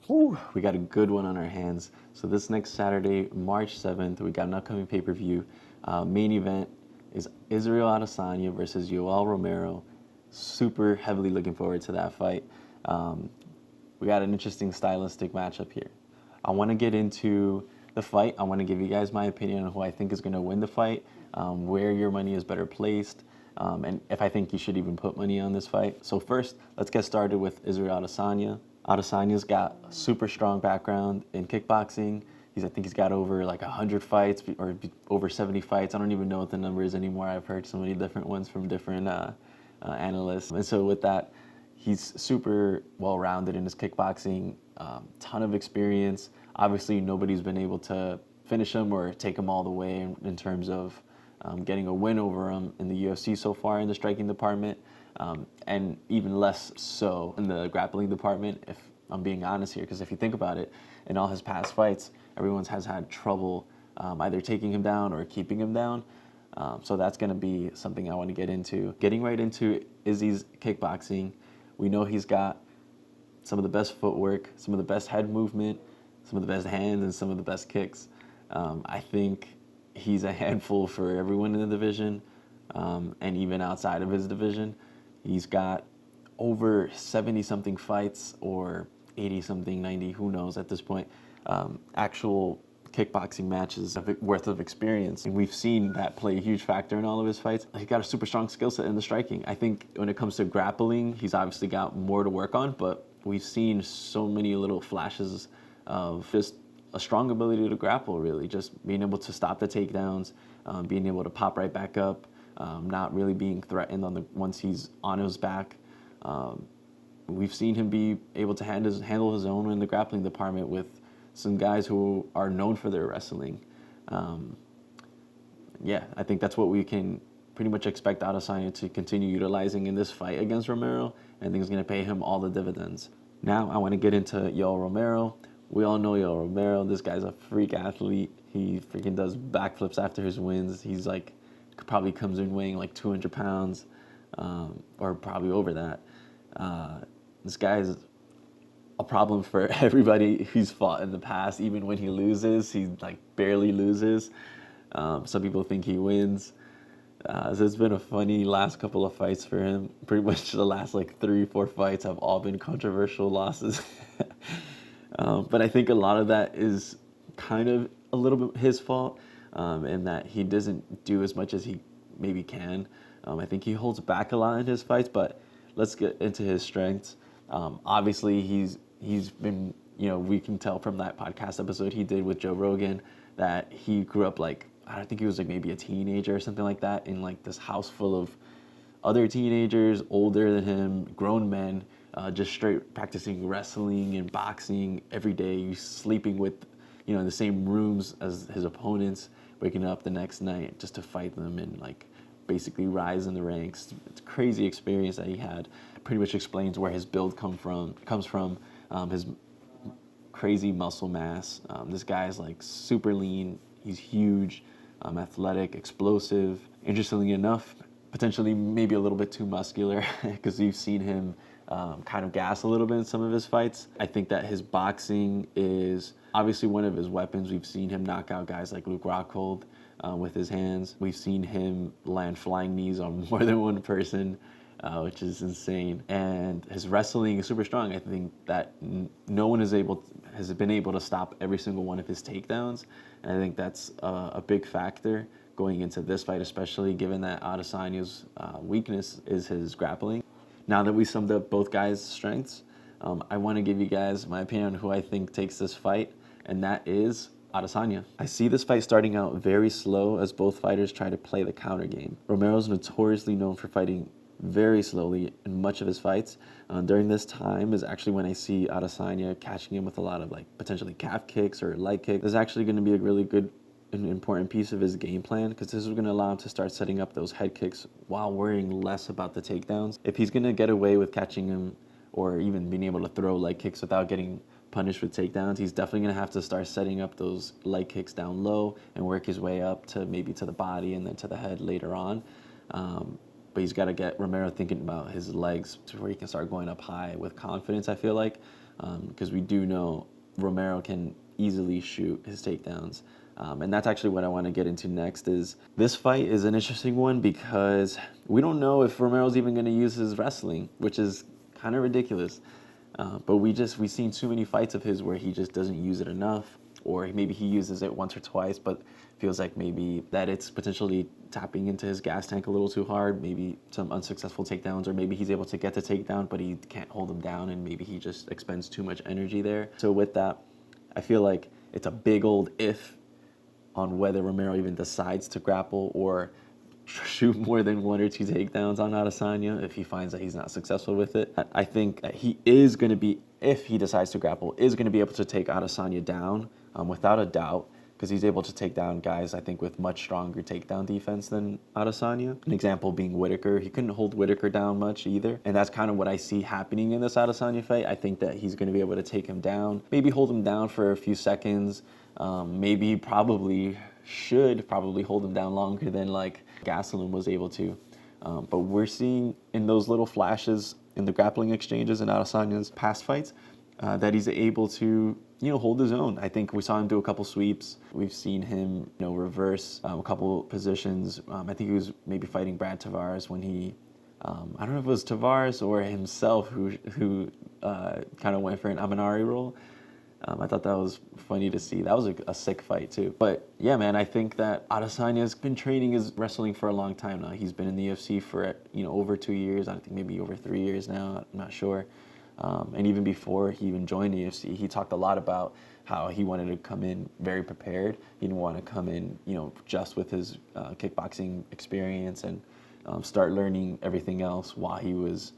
Whew, we got a good one on our hands. So this next Saturday, March 7th, we got an upcoming pay-per-view. Main event is Israel Adesanya versus Yoel Romero. Super heavily looking forward to that fight. Um, we got an interesting stylistic matchup here. I want to get into the fight. I want to give you guys my opinion on who I think is going to win the fight, where your money is better placed, and if I think you should even put money on this fight. So first, let's get started with Israel Adesanya. Adesanya's got a super strong background in kickboxing. I think he's got over like 100 fights or over 70 fights. I don't even know what the number is anymore. I've heard so many different ones from different analysts. And so with that, he's super well-rounded in his kickboxing, ton of experience. Obviously, nobody's been able to finish him or take him all the way in terms of getting a win over him in the UFC so far in the striking department, and even less so in the grappling department, if I'm being honest here. Because if you think about it, in all his past fights, everyone has had trouble either taking him down or keeping him down. So that's going to be something I want to get into. Getting right into Izzy's kickboxing, we know he's got some of the best footwork, some of the best head movement, some of the best hands, and some of the best kicks. I think he's a handful for everyone in the division, and even outside of his division. He's got over 70-something fights, or 80-something, 90, who knows at this point, actual kickboxing matches worth of experience. And we've seen that play a huge factor in all of his fights. He's got a super strong skill set in the striking. I think when it comes to grappling, he's obviously got more to work on, but we've seen so many little flashes of just a strong ability to grapple, really. Just being able to stop the takedowns, being able to pop right back up, not really being threatened once he's on his back. We've seen him be able to handle his own in the grappling department with some guys who are known for their wrestling. Yeah, I think that's what we can pretty much expect Adesanya to continue utilizing in this fight against Romero, and I think it's going to pay him all the dividends. Now, I want to get into Yoel Romero. We all know Yoel Romero. This guy's a freak athlete. He freaking does backflips after his wins. He's like, probably comes in weighing like 200 pounds, or probably over that. This guy is a problem for everybody who's fought in the past. Even when he loses, he like barely loses. Some people think he wins. So it's been a funny last couple of fights for him. Pretty much the last like 3-4 fights have all been controversial losses. But I think a lot of that is kind of a little bit his fault, in that he doesn't do as much as he maybe can. I think he holds back a lot in his fights, but let's get into his strengths. Obviously, he's been, we can tell from that podcast episode he did with Joe Rogan that he grew up like, I don't think he was like maybe a teenager or something like that, in like this house full of other teenagers older than him, grown men, just straight practicing wrestling and boxing every day, sleeping with, in the same rooms as his opponents, waking up the next night just to fight them and like basically rise in the ranks. It's a crazy experience that he had. It pretty much explains where his build comes from, his crazy muscle mass. This guy is like super lean. He's huge, athletic, explosive. Interestingly enough, potentially maybe a little bit too muscular, because we've seen him kind of gas a little bit in some of his fights. I think that his boxing is obviously one of his weapons. We've seen him knock out guys like Luke Rockhold with his hands. We've seen him land flying knees on more than one person, which is insane. And his wrestling is super strong. I think that no one has been able to stop every single one of his takedowns. And I think that's a big factor going into this fight, especially given that Adesanya's weakness is his grappling. Now that we summed up both guys' strengths, I want to give you guys my opinion on who I think takes this fight, and that is Adesanya. I see this fight starting out very slow as both fighters try to play the counter game. Romero's notoriously known for fighting very slowly in much of his fights. During this time is actually when I see Adesanya catching him with a lot of like potentially calf kicks or leg kicks. This is actually going to be a really good an important piece of his game plan, because this is going to allow him to start setting up those head kicks while worrying less about the takedowns. If he's going to get away with catching him or even being able to throw leg kicks without getting punished with takedowns, he's definitely going to have to start setting up those leg kicks down low and work his way up to maybe to the body and then to the head later on. But he's got to get Romero thinking about his legs to where he can start going up high with confidence, I feel like. because we do know Romero can easily shoot his takedowns. And that's actually what I want to get into next. Is this fight is an interesting one because we don't know if Romero's even going to use his wrestling, which is kind of ridiculous. But we've seen too many fights of his where he just doesn't use it enough, or maybe he uses it once or twice, but feels like maybe that it's potentially tapping into his gas tank a little too hard, maybe some unsuccessful takedowns, or maybe he's able to get the takedown, but he can't hold him down, and maybe he just expends too much energy there. So with that, I feel like it's a big old if on whether Romero even decides to grapple or shoot more than 1 or 2 takedowns on Adesanya if he finds that he's not successful with it. I think that he is going to be, if he decides to grapple, is going to be able to take Adesanya down without a doubt, because he's able to take down guys, I think, with much stronger takedown defense than Adesanya. An example being Whitaker. He couldn't hold Whitaker down much either, and that's kind of what I see happening in this Adesanya fight. I think that he's going to be able to take him down, maybe hold him down for a few seconds, maybe should hold him down longer than like Gastelum was able to. But we're seeing in those little flashes in the grappling exchanges in Adesanya's past fights that he's able to, hold his own. I think we saw him do a couple sweeps. We've seen him, reverse a couple positions. I think he was maybe fighting Brad Tavares when he, I don't know if it was Tavares or himself who kind of went for an Amanari roll. I thought that was funny to see. That was a sick fight too. But yeah, man, I think that Adesanya's been training his wrestling for a long time now. He's been in the UFC for over 2 years. I think maybe over 3 years now. I'm not sure. And even before he even joined the UFC, he talked a lot about how he wanted to come in very prepared. He didn't want to come in, just with his kickboxing experience and start learning everything else while he was,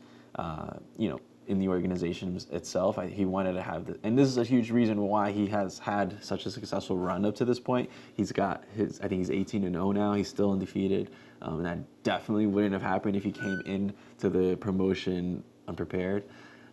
in the organization itself. He wanted to have and this is a huge reason why he has had such a successful run up to this point. He's got I think he's 18-0 now. He's still undefeated. And that definitely wouldn't have happened if he came in to the promotion unprepared.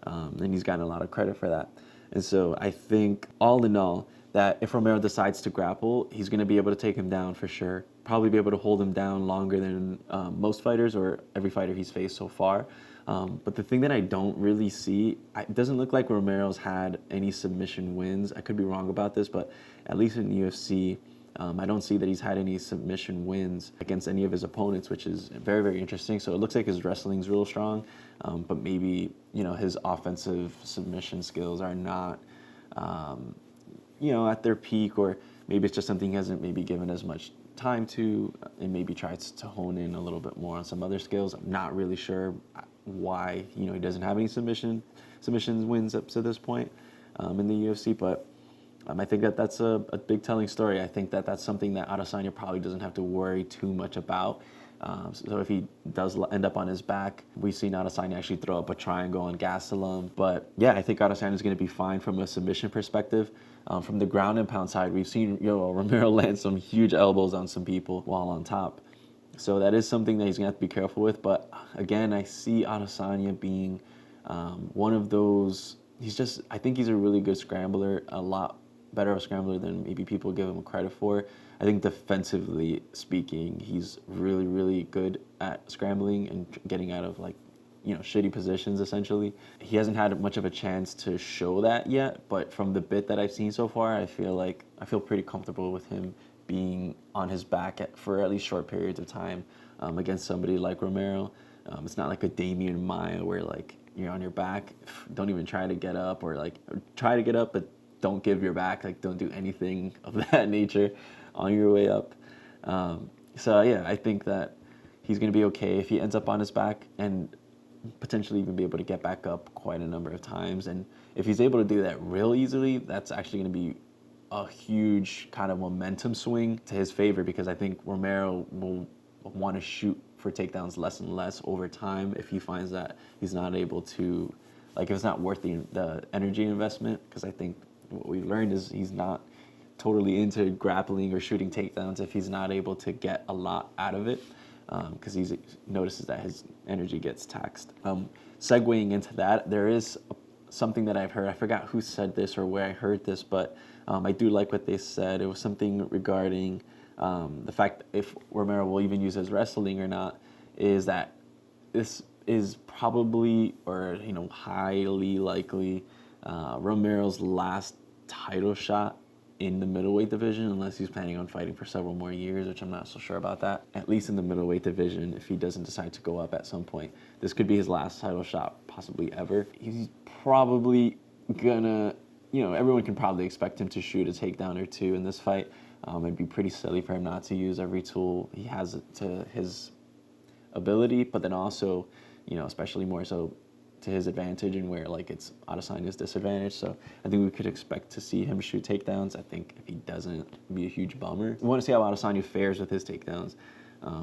And he's gotten a lot of credit for that. And so I think all in all, that if Romero decides to grapple, he's going to be able to take him down for sure. Probably be able to hold him down longer than most fighters or every fighter he's faced so far. But the thing that I don't really see, it doesn't look like Romero's had any submission wins. I could be wrong about this, but at least in the UFC, I don't see that he's had any submission wins against any of his opponents, which is very, very interesting. So it looks like his wrestling's real strong, but maybe, his offensive submission skills are not, at their peak, or maybe it's just something he hasn't maybe given as much time to, and maybe tries to hone in a little bit more on some other skills. I'm not really sure why, he doesn't have any submissions wins up to this point in the UFC, but I think that that's a big telling story. I think that that's something that Adesanya probably doesn't have to worry too much about. So if he does end up on his back, we've seen Adesanya actually throw up a triangle on Gastelum. But yeah, I think Adesanya is going to be fine from a submission perspective. From the ground and pound side, we've seen Romero land some huge elbows on some people while on top. So that is something that he's going to have to be careful with. But again, I see Adesanya being one of those. I think he's a really good scrambler, a lot better of a scrambler than maybe people give him credit for. I think defensively speaking, he's really, really good at scrambling and getting out of shitty positions essentially. He hasn't had much of a chance to show that yet, but from the bit that I've seen so far, I feel pretty comfortable with him being on his back for at least short periods of time against somebody like Romero. It's not like a Damian Maia where you're on your back, don't even try to get up, or try to get up but don't give your back, don't do anything of that nature on your way up. So yeah, I think that he's going to be okay if he ends up on his back, and potentially even be able to get back up quite a number of times. And if he's able to do that real easily, that's actually going to be a huge kind of momentum swing to his favor, because I think Romero will want to shoot for takedowns less and less over time if he finds that he's not able to, if it's not worth the energy investment, because I think what we've learned is he's not totally into grappling or shooting takedowns if he's not able to get a lot out of it, because he notices that his energy gets taxed. Segueing into that, there is something that I've heard. I forgot who said this or where I heard this, but I do like what they said. It was something regarding the fact if Romero will even use his wrestling or not, is that this is probably, or highly likely, Romero's last title shot in the middleweight division, unless he's planning on fighting for several more years, which I'm not so sure about that. At least in the middleweight division, if he doesn't decide to go up at some point, this could be his last title shot, possibly ever. He's probably gonna, everyone can probably expect him to shoot a takedown or two in this fight. It'd be pretty silly for him not to use every tool he has to his ability, but then also, especially more so to his advantage, and where like it's Adesanya's disadvantage. So I think we could expect to see him shoot takedowns. I think if he doesn't, it'd be a huge bummer. We want to see how Adesanya fares with his takedowns,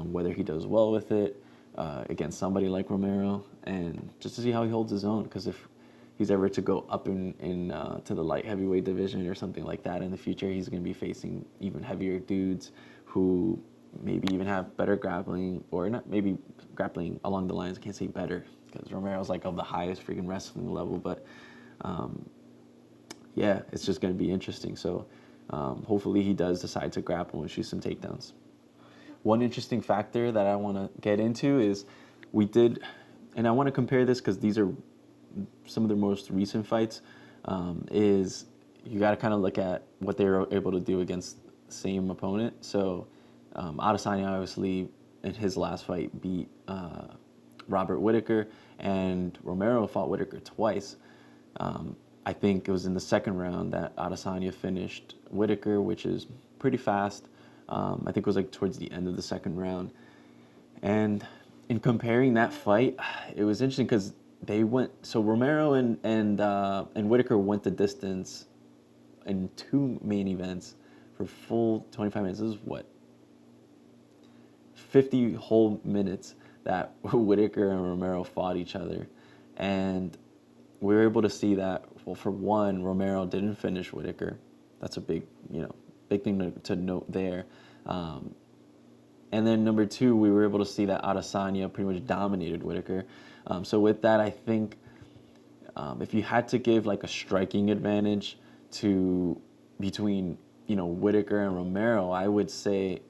whether he does well with it against somebody like Romero, and just to see how he holds his own. Because if he's ever to go up in to the light heavyweight division or something like that in the future, he's going to be facing even heavier dudes who maybe even have better grappling, or not maybe grappling along the lines. I can't say better, because Romero's like of the highest freaking wrestling level, but yeah, it's just going to be interesting. So hopefully he does decide to grapple and shoot some takedowns. One interesting factor that I want to get into is we did, and I want to compare this because these are some of the most recent fights, is you got to kind of look at what they were able to do against the same opponent. So Adesanya obviously in his last fight beat Robert Whittaker, and Romero fought Whittaker twice. I think it was in the second round that Adesanya finished Whittaker, which is pretty fast. I think it was like towards the end of the second round. And in comparing that fight, it was interesting because they went, so Romero and Whittaker went the distance in two main events for full 25 minutes. This is what, 50 whole minutes that Whittaker and Romero fought each other. And we were able to see that, well, for one, Romero didn't finish Whittaker. That's a big thing to note there. And then number two, we were able to see that Adesanya pretty much dominated Whittaker. So with that, I think if you had to give like a striking advantage between Whittaker and Romero, I would say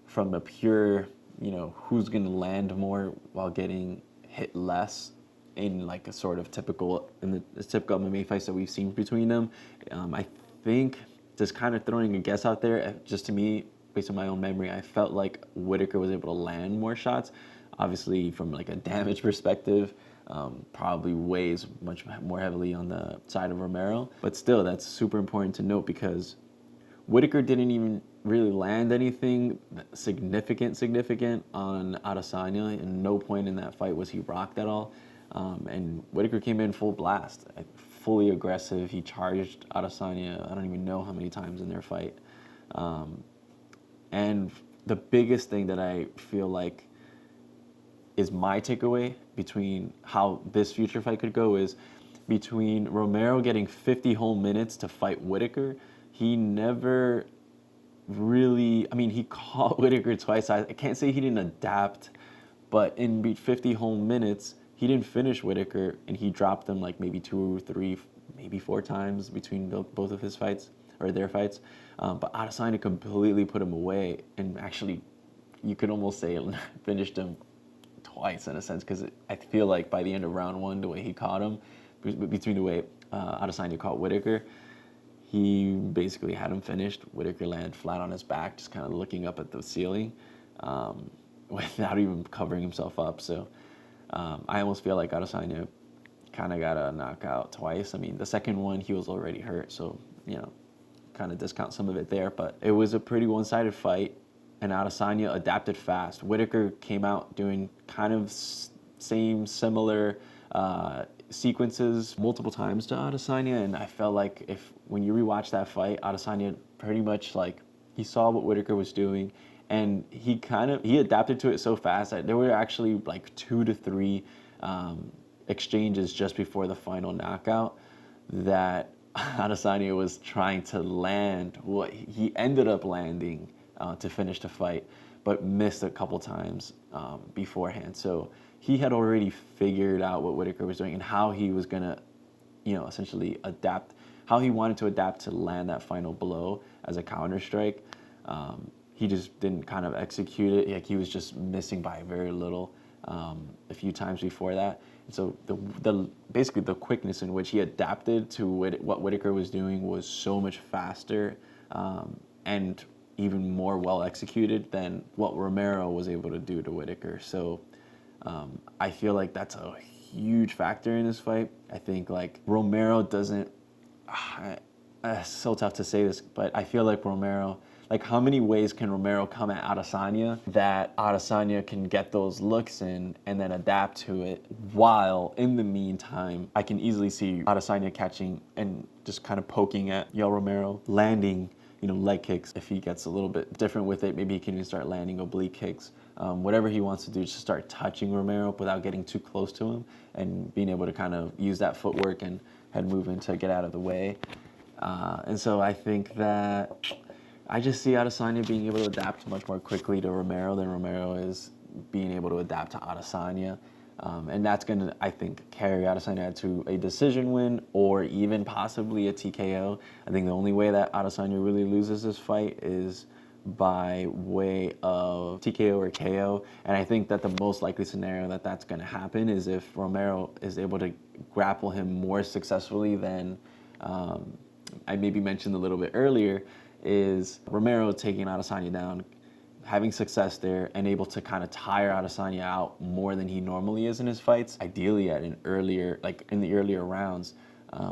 from a pure who's going to land more while getting hit less in like a sort of typical MMA fights that we've seen between them. I think, just kind of throwing a guess out there, just to me, based on my own memory, I felt like Whittaker was able to land more shots. Obviously, from like a damage perspective, probably weighs much more heavily on the side of Romero. But still, that's super important to note, because Whittaker didn't even really land anything significant on Adesanya. And no point in that fight was he rocked at all. And Whittaker came in full blast, fully aggressive. He charged Adesanya, I don't even know how many times in their fight. And the biggest thing that I feel like is my takeaway between how this future fight could go is between Romero getting 50 whole minutes to fight Whittaker. He never really, he caught Whittaker twice. I can't say he didn't adapt, but in 50 whole minutes, he didn't finish Whittaker, and he dropped him like maybe 2 or 3, maybe 4 times between both of his fights, or their fights. But Adesanya completely put him away, and actually, you could almost say finished him twice in a sense, because I feel like by the end of round 1, the way he caught him, between the way Adesanya caught Whittaker, he basically had him finished. Whittaker landed flat on his back, just kind of looking up at the ceiling, without even covering himself up. So I almost feel like Adesanya kind of got a knockout twice. The second one, he was already hurt, so, kind of discount some of it there. But it was a pretty one-sided fight, and Adesanya adapted fast. Whittaker came out doing kind of similar sequences multiple times to Adesanya, and I felt like when you rewatch that fight, Adesanya pretty much he saw what Whittaker was doing, and he adapted to it so fast that there were actually like 2 to 3 exchanges just before the final knockout that Adesanya was trying to land what he ended up landing to finish the fight, but missed a couple times beforehand. So he had already figured out what Whittaker was doing and how he was gonna, essentially adapt, how he wanted to adapt to land that final blow as a counter strike. He just didn't kind of execute it. Like, he was just missing by very little. a few times before that. And so basically the quickness in which he adapted to what Whitaker was doing was so much faster and even more well executed than what Romero was able to do to Whitaker. So I feel like that's a huge factor in this fight. I think like Romero doesn't. It's so tough to say this, but I feel like Romero. Like, how many ways can Romero come at Adesanya that Adesanya can get those looks in and then adapt to it? While in the meantime, I can easily see Adesanya catching and just kind of poking at Yoel Romero, landing, leg kicks. If he gets a little bit different with it, maybe he can even start landing oblique kicks. Whatever he wants to do, just start touching Romero without getting too close to him and being able to kind of use that footwork and head movement to get out of the way. And so I think that I just see Adesanya being able to adapt much more quickly to Romero than Romero is being able to adapt to Adesanya. And that's going to, I think, carry Adesanya to a decision win or even possibly a TKO. I think the only way that Adesanya really loses this fight is by way of TKO or KO. And I think that the most likely scenario that that's going to happen is if Romero is able to grapple him more successfully than I maybe mentioned a little bit earlier, is Romero taking Adesanya down, having success there, and able to kind of tire Adesanya out more than he normally is in his fights, ideally in the earlier rounds,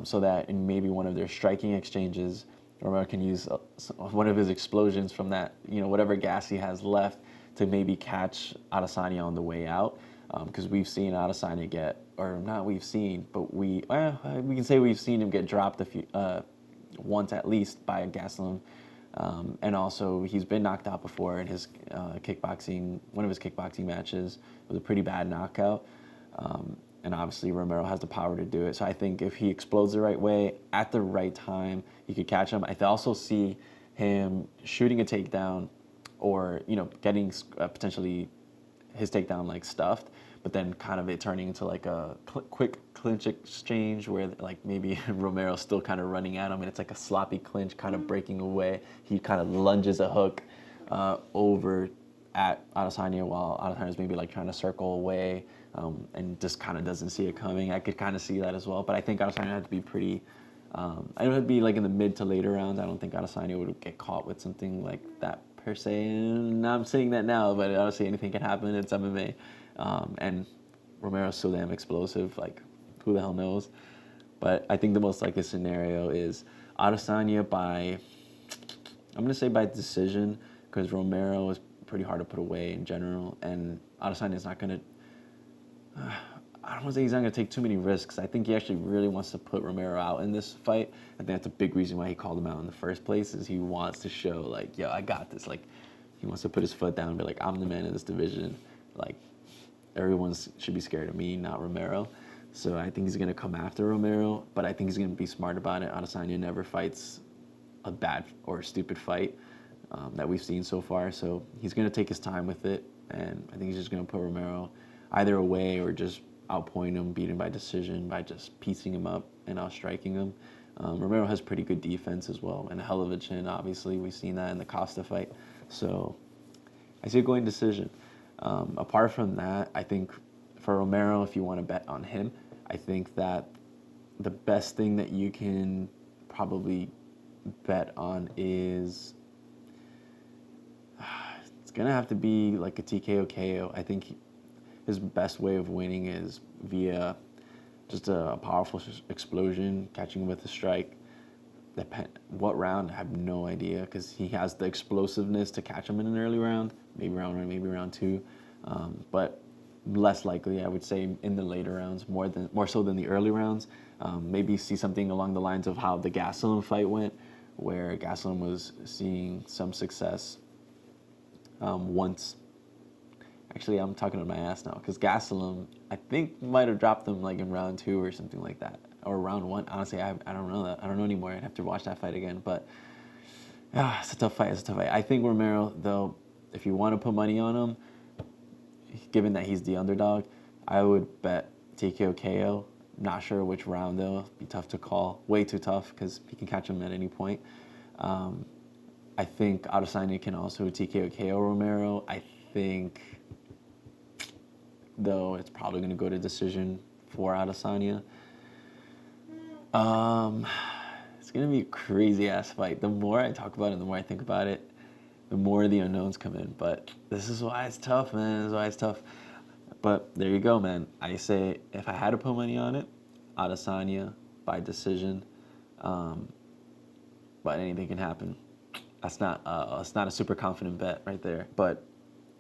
so that in maybe one of their striking exchanges, Romero can use one of his explosions from that, whatever gas he has left to maybe catch Adesanya on the way out. Because we've seen Adesanya we can say we've seen him get dropped once at least by a Gastelum. And also, he's been knocked out before in his one of his kickboxing matches. It was a pretty bad knockout. And obviously, Romero has the power to do it. So I think if he explodes the right way, at the right time, he could catch him. I also see him shooting a takedown or, getting potentially his takedown like stuffed, but then kind of it turning into like a quick clinch exchange where like maybe Romero's still kind of running at him and it's like a sloppy clinch kind of breaking away. He kind of lunges a hook over at Adesanya while Adesanya's maybe like trying to circle away and just kind of doesn't see it coming. I could kind of see that as well, but I think Adesanya had to be pretty. I don't have to be like in the mid to later rounds. I don't think Adesanya would get caught with something like that per se. And I'm saying that now, but obviously anything can happen. It's MMA. And Romero's so damn explosive, like, who the hell knows? But I think the most likely scenario is Adesanya I'm going to say by decision, because Romero is pretty hard to put away in general, and Adesanya is not going to, I don't want to say he's not going to take too many risks. I think he actually really wants to put Romero out in this fight. I think that's a big reason why he called him out in the first place, is he wants to show, like, yo, I got this. Like, he wants to put his foot down and be like, I'm the man in this division. Like, everyone should be scared of me, not Romero. So I think he's going to come after Romero, but I think he's going to be smart about it. Adesanya never fights a bad or stupid fight that we've seen so far. So he's going to take his time with it, and I think he's just going to put Romero either away or just outpoint him, beat him by decision, by just piecing him up and outstriking him. Romero has pretty good defense as well, and a hell of a chin, obviously. We've seen that in the Costa fight. So I see it going decision. Apart from that, I think for Romero, if you want to bet on him, I think that the best thing that you can probably bet on is it's going to have to be like a TKO KO. I think his best way of winning is via just a powerful explosion, catching him with a strike. What round? I have no idea, because he has the explosiveness to catch him in an early round, maybe round 1, maybe round 2, but less likely, I would say, in the later rounds, more so than the early rounds. Maybe see something along the lines of how the Gastelum fight went, where Gastelum was seeing some success once. Actually, I'm talking to my ass now, because Gastelum, I think, might have dropped him like in round 2 or something like that, or round 1. Honestly, I don't know that. I don't know anymore. I'd have to watch that fight again. But it's a tough fight. I think Romero, though, if you want to put money on him, given that he's the underdog, I would bet TKO KO. Not sure which round, though. It'd be tough to call. Way too tough, because he can catch him at any point. I think Adesanya can also TKO KO Romero. I think though it's probably going to go to decision for Adesanya. It's going to be a crazy-ass fight. The more I talk about it, the more I think about it, the more the unknowns come in. But this is why it's tough, man. This is why it's tough. But there you go, man. I say if I had to put money on it, Adesanya by decision. But anything can happen. It's not a super confident bet right there. But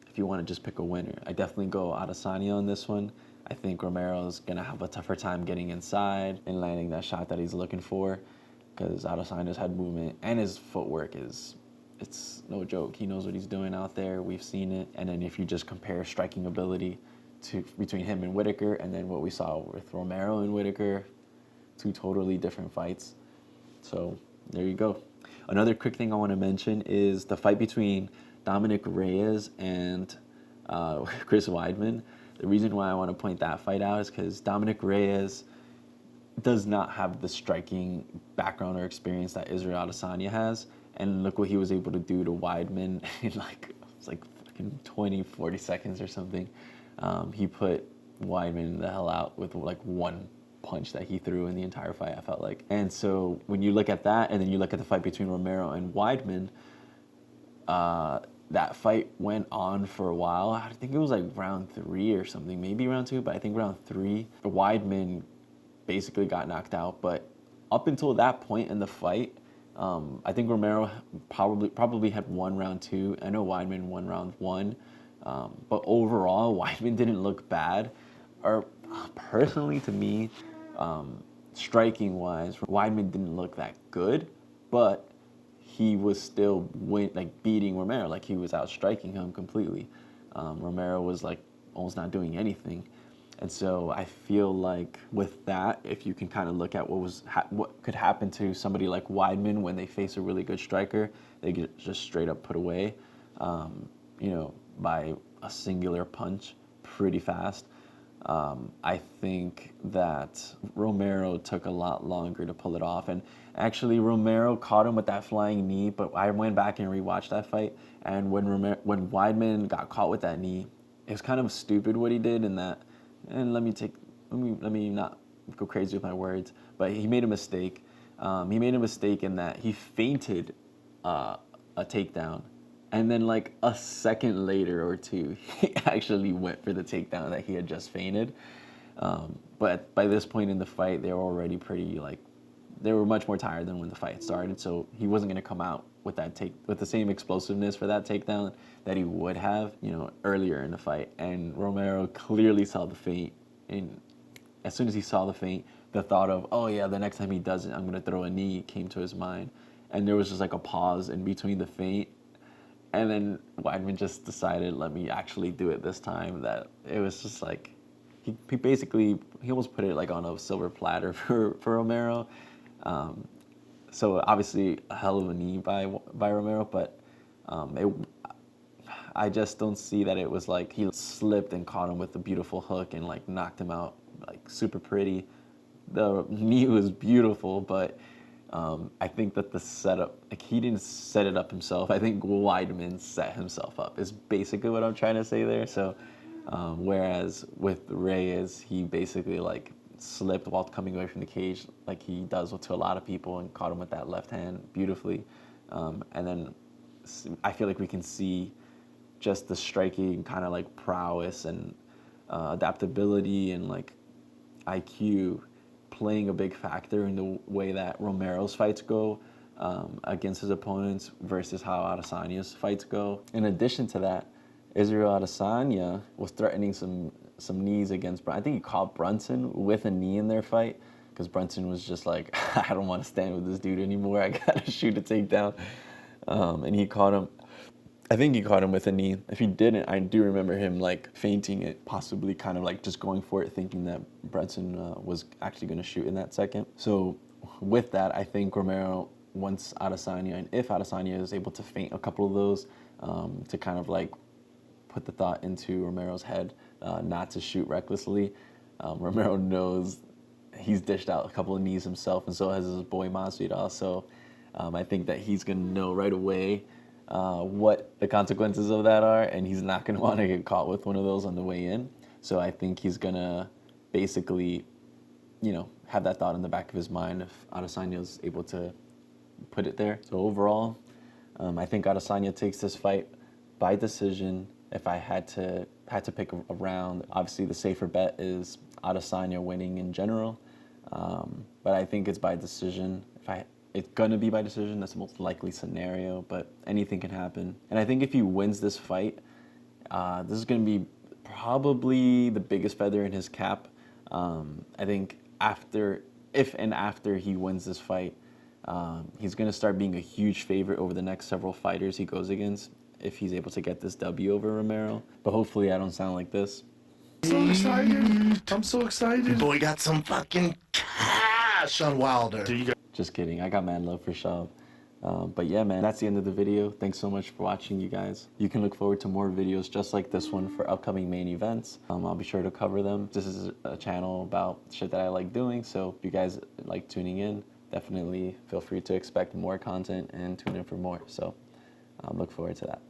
if you want to just pick a winner, I definitely go Adesanya on this one. I think Romero's going to have a tougher time getting inside and landing that shot that he's looking for, because Adesanya's head movement and his footwork it's no joke. He knows what he's doing out there. We've seen it. And then if you just compare striking ability between him and Whitaker, and then what we saw with Romero and Whitaker, two totally different fights. So there you go. Another quick thing I want to mention is the fight between Dominic Reyes and Chris Weidman. The reason why I want to point that fight out is because Dominic Reyes does not have the striking background or experience that Israel Adesanya has. And look what he was able to do to Weidman in it's like fucking 20, 40 seconds or something. He put Weidman the hell out with like one punch that he threw in the entire fight, I felt like. And so when you look at that, and then you look at the fight between Romero and Weidman, that fight went on for a while. I think it was like round 3 or something, maybe round 2, but I think round 3, Weidman basically got knocked out. But up until that point in the fight, I think Romero probably had won round 2. I know Weidman won round 1, but overall, Weidman didn't look bad. Or personally, to me, striking-wise, Weidman didn't look that good, but he was still beating Romero. Like, he was out striking him completely. Romero was like almost not doing anything. And so I feel like with that, if you can kind of look at what could happen to somebody like Weidman when they face a really good striker, they get just straight up put away, by a singular punch pretty fast. I think that Romero took a lot longer to pull it off. And actually, Romero caught him with that flying knee, but I went back and rewatched that fight. And when Weidman got caught with that knee, it was kind of stupid what he did in that. And let me not go crazy with my words, but he made a mistake. He made a mistake in that he feinted a takedown. And then like a second later or two, he actually went for the takedown that he had just feinted. But by this point in the fight, they were already they were much more tired than when the fight started. So he wasn't going to come out with with the same explosiveness for that takedown that he would have, earlier in the fight. And Romero clearly saw the feint. And as soon as he saw the feint, the thought of, oh yeah, the next time he does it, I'm going to throw a knee came to his mind. And there was just like a pause in between the feint. And then Weidman just decided, let me actually do it this time. That it was just like, he almost put it like on a silver platter for Romero. So obviously a hell of a knee by Romero, but I just don't see that it was like he slipped and caught him with a beautiful hook and like knocked him out like super pretty. The knee was beautiful, but I think that the setup, like he didn't set it up himself. I think Weidman set himself up is basically what I'm trying to say there. So whereas with Reyes, he basically like slipped while coming away from the cage like he does to a lot of people and caught him with that left hand beautifully. And then I feel like we can see just the striking kind of like prowess and adaptability and like IQ playing a big factor in the way that Romero's fights go against his opponents versus how Adesanya's fights go. In addition to that, Israel Adesanya was threatening some knees against Brunson. I think he caught Brunson with a knee in their fight because Brunson was just like, I don't want to stand with this dude anymore. I got to shoot a takedown. And he caught him. I think he caught him with a knee. If he didn't, I do remember him like feinting it, possibly kind of like just going for it, thinking that Brunson was actually going to shoot in that second. So with that, I think Romero, once Adesanya, and if Adesanya is able to feint a couple of those, to kind of like put the thought into Romero's head not to shoot recklessly. Romero knows he's dished out a couple of knees himself, and so has his boy Masvidal. So I think that he's going to know right away what the consequences of that are, and he's not going to want to get caught with one of those on the way in. So I think he's gonna basically, have that thought in the back of his mind if Adesanya is able to put it there. So overall, I think Adesanya takes this fight by decision. If I had to pick a round, obviously the safer bet is Adesanya winning in general. But I think it's by decision. It's gonna be by decision. That's the most likely scenario, but anything can happen. And I think if he wins this fight, this is gonna be probably the biggest feather in his cap. I think after he wins this fight, he's gonna start being a huge favorite over the next several fighters he goes against if he's able to get this W over Romero. But hopefully I don't sound like this. So excited. I'm so excited. Boy got some fucking cash on Wilder. Just kidding. I got mad love for Shav. But yeah, man, that's the end of the video. Thanks so much for watching, you guys. You can look forward to more videos just like this one for upcoming main events. I'll be sure to cover them. This is a channel about shit that I like doing, so if you guys like tuning in, definitely feel free to expect more content and tune in for more. So look forward to that.